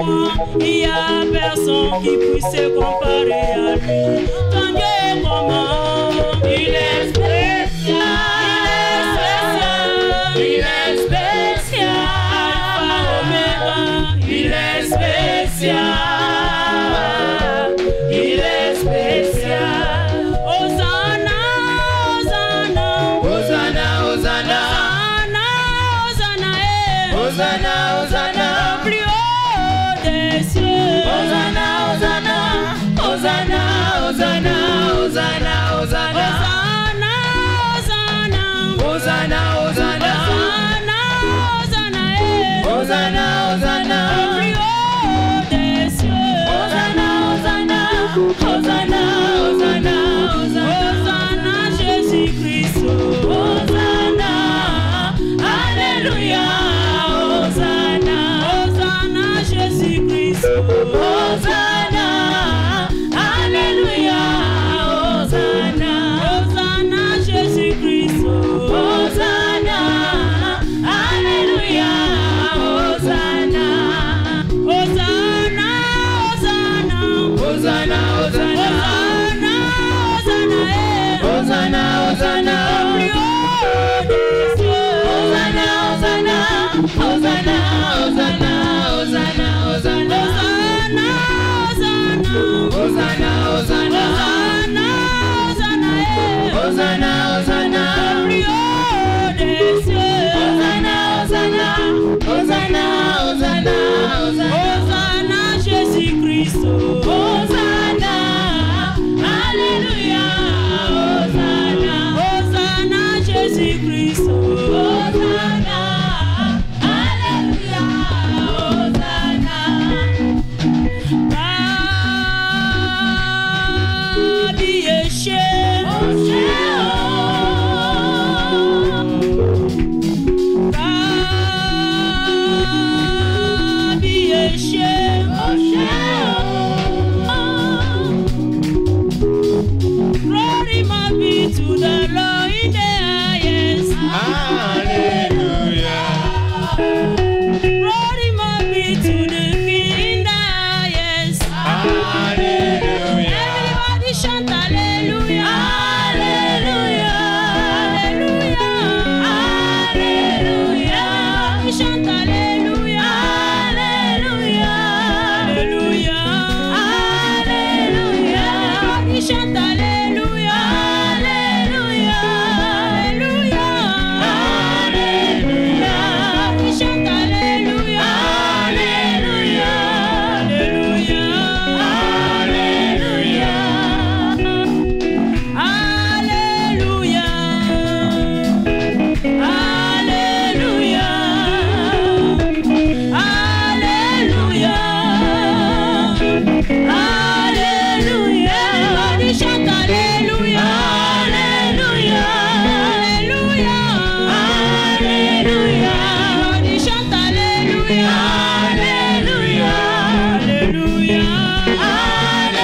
moi, il n'y a personne qui puisse se comparer à lui. Ton Dieu est comment? Il est spécial, il est spécial, Alpha Omega, il est spécial, il est spécial. Hosanna, Hosanna, Hosanna, Hosanna, Hosanna, Hosanna, au plus haut des cieux. Hosanna, Hosanna, Hosanna, Hosanna, Hosanna, Hosanna, Hosanna, Hosanna, Hosanna, Hosanna, au plus haut des cieux. Hosanna, Hosanna, Hosanna, Hosanna, Hosanna, Jésus-Christ. Hosanna, Alléluia. Hosanna, Hosanna, Jésus-Christ. Hosanna, Alléluia. Hosanna, Hosanna, Jésus-Christ. Hosanna, Alléluia. Hosanna, Hosanna, Hosanna, Hosanna, Hosanna, Hosanna, Hosanna, au plus haut des cieux. Hosanna, Hosanna, Hosanna, Hosanna, Hosanna, Hosanna, Hosanna, Hosanna, Hosanna, Hosanna, au plus haut des cieux. Hosanna, Hosanna, Hosanna, Hosanna, Hosanna, Jésus-Christ. Hosanna, Alléluia. Hosanna, Hosanna, Jésus-Christ. Hosanna, Alléluia. Hosanna. Babi Yeshe, Babi Yeshe, glory must be to the Lord in the highest. Hallelujah. Glory must be to the King in the highest. Hallelujah. Everybody shout hallelujah. Hallelujah. Hallelujah. Hallelujah. We shout hallelujah. Hallelujah. Hallelujah. Hallelujah. We shout hallelujah. Hallelujah. Hallelujah. Hallelujah. We shout hallelujah. Hallelujah. Hallelujah. Hallelujah.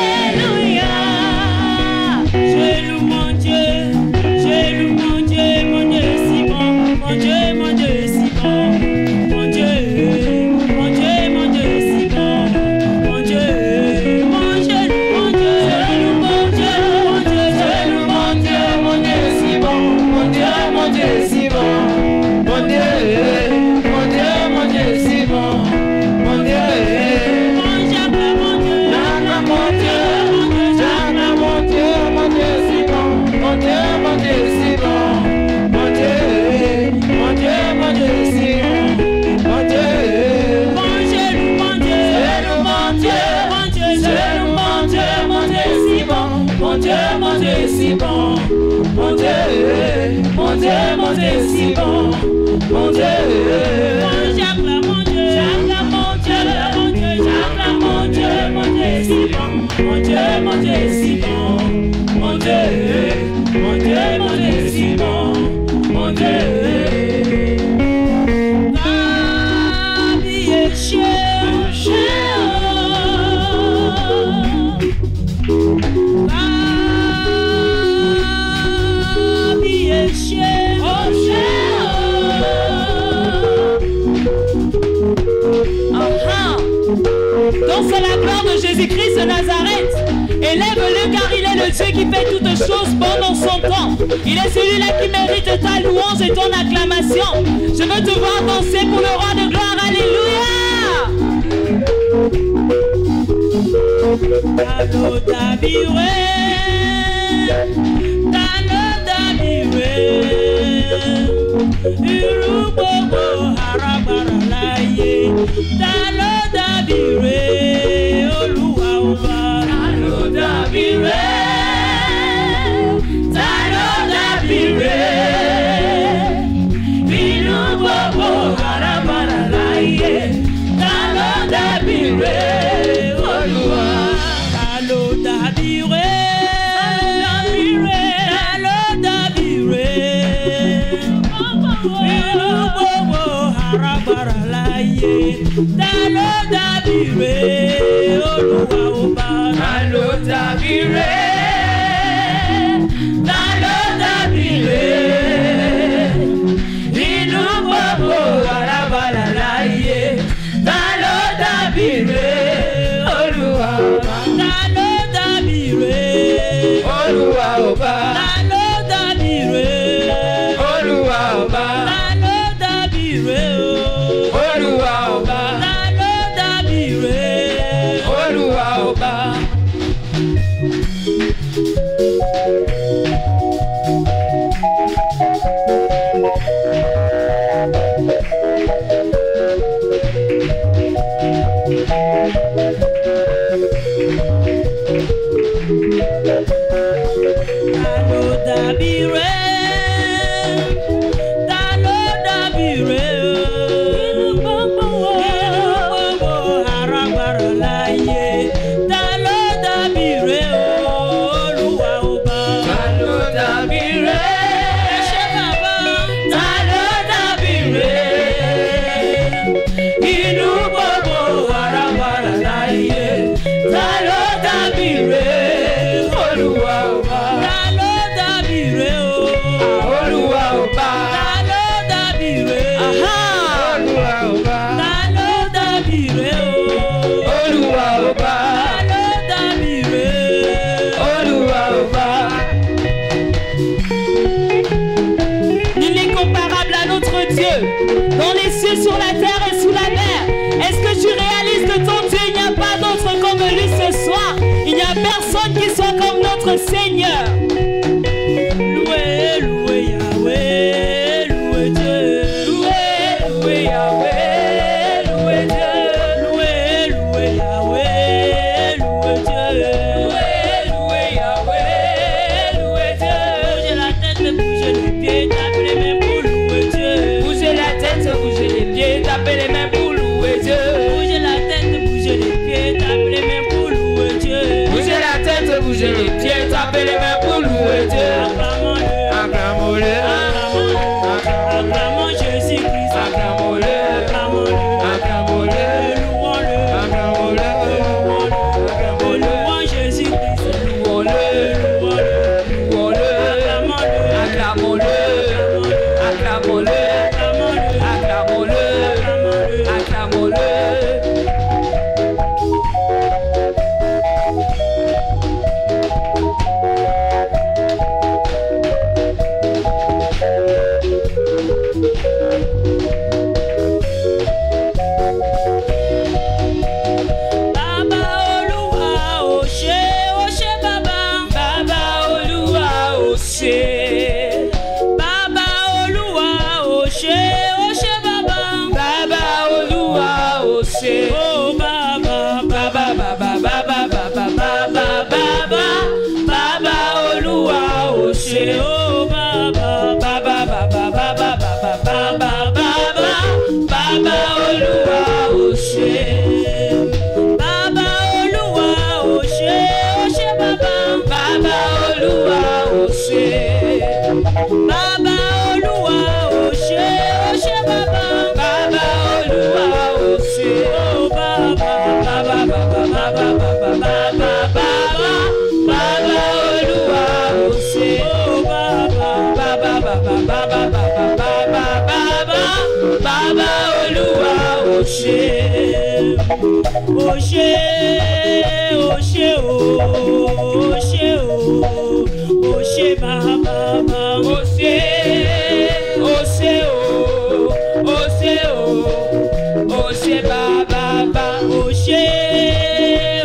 Hallelujah. louange à la gloire de Jésus-Christ de Nazareth. Élève-le car il est le Dieu qui fait toutes choses bonnes en son temps. Il est celui-là qui mérite ta louange et ton acclamation. Je veux te voir danser pour le roi de gloire. Alléluia. Talo dabire, talo dabire, urubobo harabaralaye, talo dabire, Olúwa ọba, talo dabire, urubobo harabaralaye, talo dabire. Talo dabire, Olúwa ọba. Talo dabire, talo dabire. Inú gbogbo arabara láyé. Talo dabire, Olúwa ọba. Talo dabire, Olúwa ọba. Talo dabire, Olúwa ọba. Talo dabire, Olúwa ọba. Talo dabire, Olúwa ọba. Talo dabire, talo dabire. Dans les cieux, sur la terre et sous la mer. Est-ce que tu réalises que ton Dieu, il n'y a pas d'autre comme lui ce soir? Il n'y a personne qui soit comme notre Seigneur. Loué, loué Yahweh, loué Dieu. Loué, loué Yahweh, loué Dieu. Loué, loué Yahweh, loué Dieu. Loué, loué Yahweh, loué Dieu. Bougez la tête, bougez les pieds, tapez les mains pour louer Dieu. Bougez la tête, bougez les pieds, tapez les mains pour louer Dieu. Bougez la tête, bougez les pieds, tapez les mains pour louer Dieu. Bougez la tête, bougez les pieds, tapez les mains pour louer Dieu. Acclamons-le, acclamons Jésus-Christ. Acclamons-le, acclamons-le, louons-le, acclamons-le, louons Jésus-Christ. Louons-le, louons-le, acclamons-le, acclamons-le, acclamons-le, acclamons-le. Baba Olúwa ó ṣé Baba. Baba Olúwa ó ṣé. Baba Olúwa ó ṣé Baba. Baba Olúwa ó ṣé. Oh Baba, Baba, Baba, Baba, Baba, Baba, Baba. Baba Olúwa ó ṣé. Oh Baba, Baba, Baba, Baba, Baba, Baba, Baba. Baba Olúwa ó ṣé. Baba Olúwa ó ṣé Baba. Baba Olúwa ó ṣé. Baba Olúwa ó ṣé Baba. Baba Olúwa ó ṣé. Oh Baba, Baba, Baba, Baba, Baba, Baba, Baba. Baba Olúwa ó ṣé. Oh Baba, Baba, Baba, Baba, Baba, Baba, Baba. Baba Olúwa ó ṣé. Oshé, oshé, oshé, oshé, baba, oshé, oshé, oshé, oshé, baba, oshé,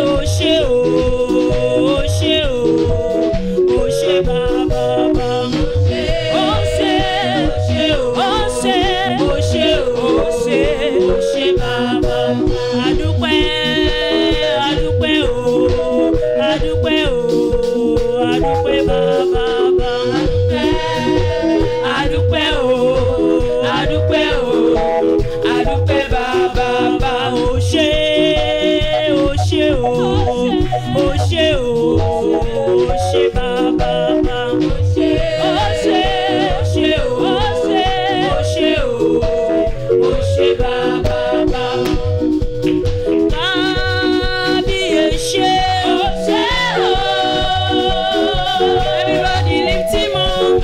oshé, oshé, oshé, baba, oshé, oshé, oshé, oshé, oshé, baba. Adúpẹ́, adúpẹ́ o, adúpẹ́ o, adúpẹ́ baba, adúpẹ́ o, adúpẹ́ o, adúpẹ́ baba. Oṣé, oṣé o, oṣé o, oṣé baba, oṣé, oṣé, oṣé o, oṣé, oṣé o, oṣé baba. Everybody lift him up,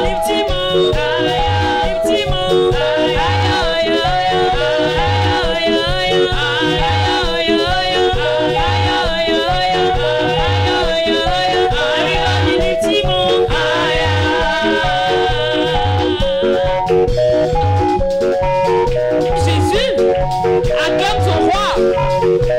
lift him up, lift him up, everybody lift him up. Jésus, acclame ton roi.